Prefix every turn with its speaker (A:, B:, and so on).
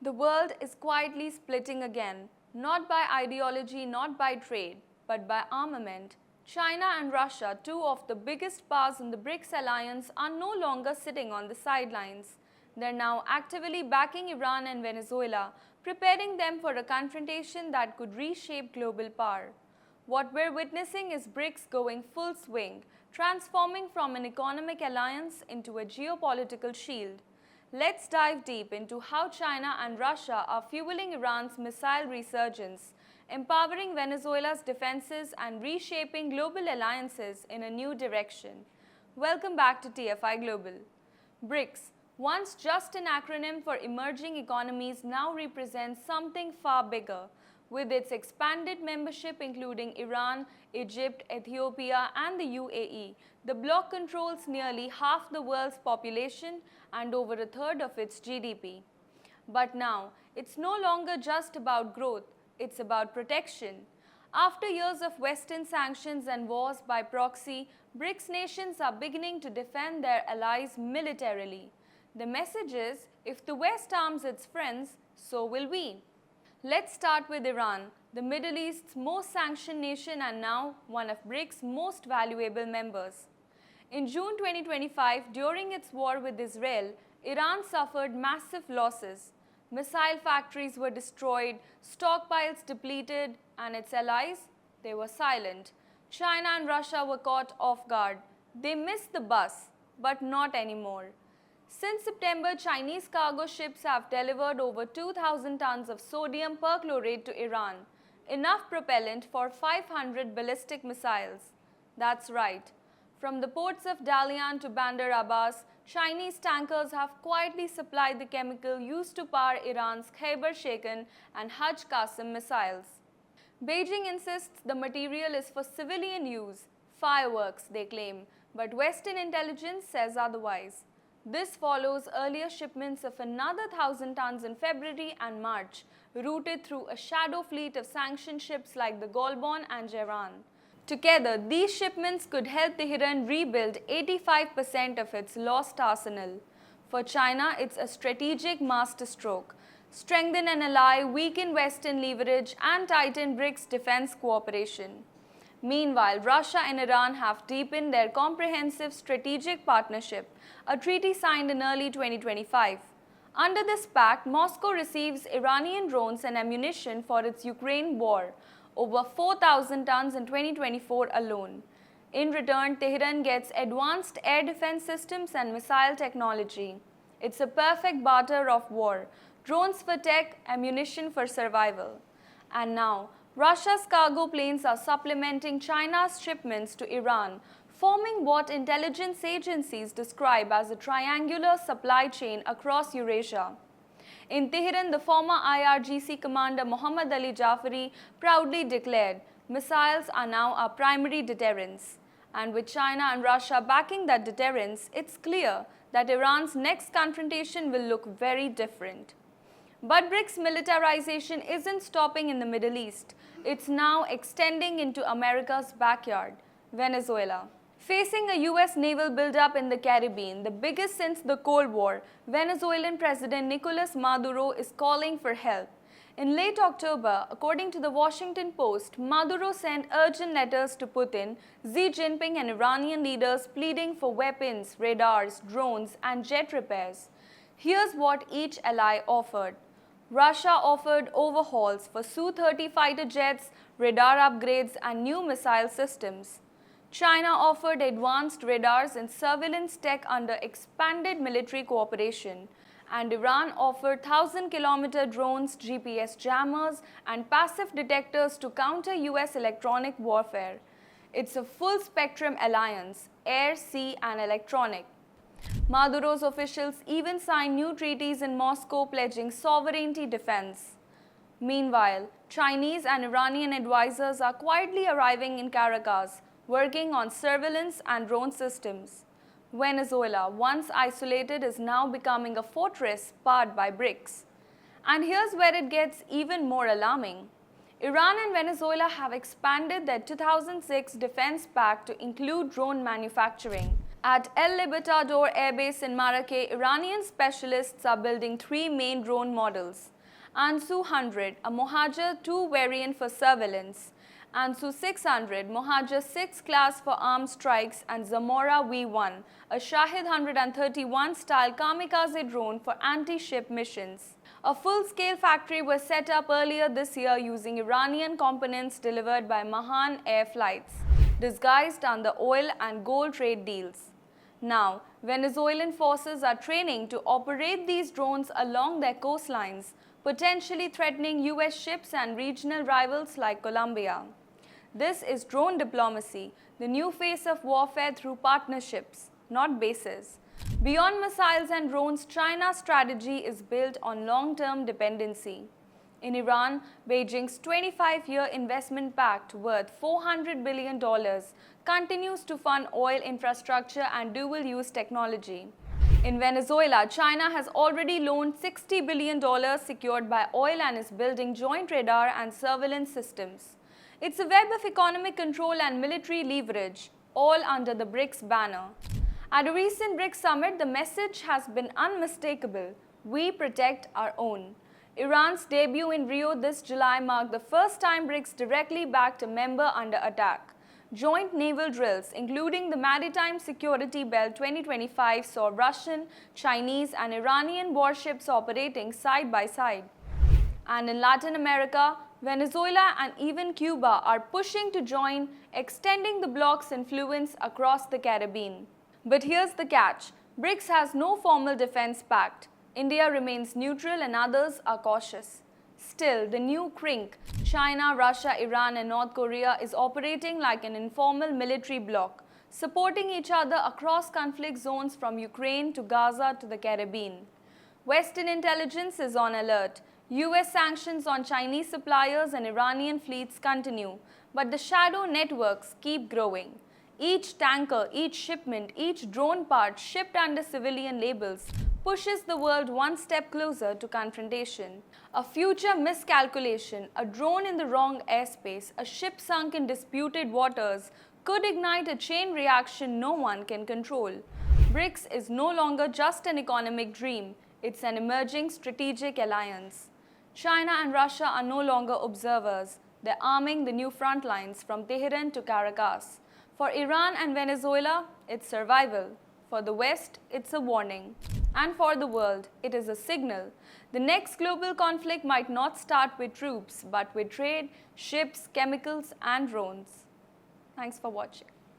A: The world is quietly splitting again, not by ideology, not by trade, but by armament. China and Russia, two of the biggest powers in the BRICS alliance, are no longer sitting on the sidelines. They're now actively backing Iran and Venezuela, preparing them for a confrontation that could reshape global power. What we're witnessing is BRICS going full swing, transforming from an economic alliance into a geopolitical shield. Let's dive deep into how China and Russia are fueling Iran's missile resurgence, empowering Venezuela's defenses and reshaping global alliances in a new direction. Welcome back to TFI Global. BRICS, once just an acronym for emerging economies, now represents something far bigger. With its expanded membership including Iran, Egypt, Ethiopia and the UAE, the bloc controls nearly half the world's population and over a third of its GDP. But now, it's no longer just about growth, it's about protection. After years of Western sanctions and wars by proxy, BRICS nations are beginning to defend their allies militarily. The message is, if the West arms its friends, so will we. Let's start with Iran, the Middle East's most sanctioned nation and now one of BRICS' most valuable members. In June 2025, during its war with Israel, Iran suffered massive losses. Missile factories were destroyed, stockpiles depleted, and its allies, they were silent. China and Russia were caught off guard. They missed the bus, but not anymore. Since September, Chinese cargo ships have delivered over 2,000 tons of sodium perchlorate to Iran, enough propellant for 500 ballistic missiles. That's right. From the ports of Dalian to Bandar Abbas, Chinese tankers have quietly supplied the chemical used to power Iran's Khyber-Sheikhan and Hajj Qasim missiles. Beijing insists the material is for civilian use, fireworks, they claim, but Western intelligence says otherwise. This follows earlier shipments of another 1,000 tons in February and March, routed through a shadow fleet of sanctioned ships like the Golbon and Jeran. Together, these shipments could help Tehran rebuild 85% of its lost arsenal. For China, it's a strategic masterstroke. Strengthen an ally, weaken Western leverage, and tighten BRICS defense cooperation. Meanwhile, Russia and Iran have deepened their comprehensive strategic partnership, a treaty signed in early 2025. Under this pact, Moscow receives Iranian drones and ammunition for its Ukraine war, over 4,000 tons in 2024 alone. In return, Tehran gets advanced air defense systems and missile technology. It's a perfect barter of war, drones for tech, ammunition for survival. And now, Russia's cargo planes are supplementing China's shipments to Iran, forming what intelligence agencies describe as a triangular supply chain across Eurasia. In Tehran, the former IRGC commander Mohammad Ali Jafari proudly declared, missiles are now our primary deterrence. And with China and Russia backing that deterrence, it's clear that Iran's next confrontation will look very different. But BRICS militarization isn't stopping in the Middle East. It's now extending into America's backyard, Venezuela. Facing a US naval buildup in the Caribbean, the biggest since the Cold War, Venezuelan President Nicolas Maduro is calling for help. In late October, according to the Washington Post, Maduro sent urgent letters to Putin, Xi Jinping and Iranian leaders pleading for weapons, radars, drones and jet repairs. Here's what each ally offered. Russia offered overhauls for Su-30 fighter jets, radar upgrades and new missile systems. China offered advanced radars and surveillance tech under expanded military cooperation. And Iran offered 1,000-kilometer drones, GPS jammers and passive detectors to counter US electronic warfare. It's a full-spectrum alliance, air, sea and electronic. Maduro's officials even signed new treaties in Moscow pledging sovereignty defense. Meanwhile, Chinese and Iranian advisors are quietly arriving in Caracas, working on surveillance and drone systems. Venezuela, once isolated, is now becoming a fortress powered by BRICS. And here's where it gets even more alarming. Iran and Venezuela have expanded their 2006 defense pact to include drone manufacturing. At El Libertador Air Base in Marrakech, Iranian specialists are building three main drone models. Ansu 100, a Mohajer 2 variant for surveillance, Ansu 600, Mohajer 6 class for armed strikes, and Zamora V1, a Shahid 131 style kamikaze drone for anti-ship missions. A full-scale factory was set up earlier this year using Iranian components delivered by Mahan Air Flights, disguised under oil and gold trade deals. Now, Venezuelan forces are training to operate these drones along their coastlines, potentially threatening US ships and regional rivals like Colombia. This is drone diplomacy, the new face of warfare through partnerships, not bases. Beyond missiles and drones, China's strategy is built on long-term dependency. In Iran, Beijing's 25-year investment pact worth $400 billion continues to fund oil infrastructure and dual-use technology. In Venezuela, China has already loaned $60 billion secured by oil and is building joint radar and surveillance systems. It's a web of economic control and military leverage, all under the BRICS banner. At a recent BRICS summit, the message has been unmistakable: we protect our own. Iran's debut in Rio this July marked the first time BRICS directly backed a member under attack. Joint naval drills, including the Maritime Security Belt 2025, saw Russian, Chinese, and Iranian warships operating side by side. And in Latin America, Venezuela and even Cuba are pushing to join, extending the bloc's influence across the Caribbean. But here's the catch: BRICS has no formal defense pact. India remains neutral and others are cautious. Still, the new CRINC, China, Russia, Iran, and North Korea, is operating like an informal military bloc, supporting each other across conflict zones from Ukraine to Gaza to the Caribbean. Western intelligence is on alert. US sanctions on Chinese suppliers and Iranian fleets continue, but the shadow networks keep growing. Each tanker, each shipment, each drone part shipped under civilian labels pushes the world one step closer to confrontation. A future miscalculation, a drone in the wrong airspace, a ship sunk in disputed waters could ignite a chain reaction no one can control. BRICS is no longer just an economic dream, it's an emerging strategic alliance. China and Russia are no longer observers, they're arming the new front lines from Tehran to Caracas. For Iran and Venezuela, it's survival. For the West, it's a warning. And for the world, it is a signal. The next global conflict might not start with troops, but with trade, ships, chemicals, and drones. Thanks for watching.